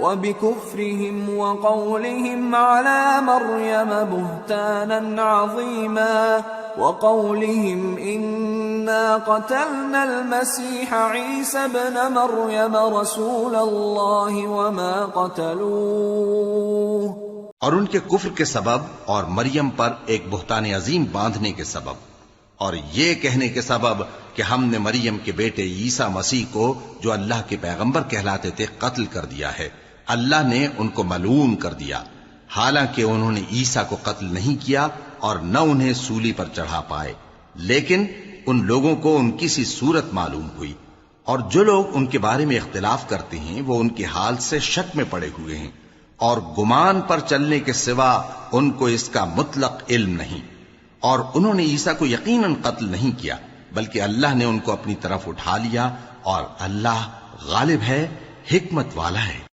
वबिकुफ्रिहिम वक़ौलिहिम अला मर्यम बुहतानन अज़ीमा वक़ौलिहिम इन्ना क़तलनल मसीह ईसा इब्न मर्यम रसूलल्लाहि वमा क़तलूहु, और उनके कुफ्र के सबब और मरियम पर एक बुहतान अजीम बांधने के सबब और ये कहने के सबब कि हमने मरियम के बेटे ईसा मसीह को, जो अल्लाह के पैगंबर कहलाते थे, कत्ल कर दिया है। अल्लाह ने उनको मलून कर दिया, हालांकि उन्होंने ईसा को कत्ल नहीं किया और न उन्हें सूली पर चढ़ा पाए, लेकिन उन लोगों को उनकी सी सूरत मालूम हुई। और जो लोग उनके बारे में इख्तिलाफ करते हैं वो उनके हाल से शक में पड़े हुए हैं और गुमान पर चलने के सिवा उनको इसका मुतलक इल्म नहीं। और उन्होंने ईसा को यकीनन कत्ल नहीं किया, बल्कि अल्लाह ने उनको अपनी तरफ उठा लिया और अल्लाह गालिब है, हिकमत वाला है।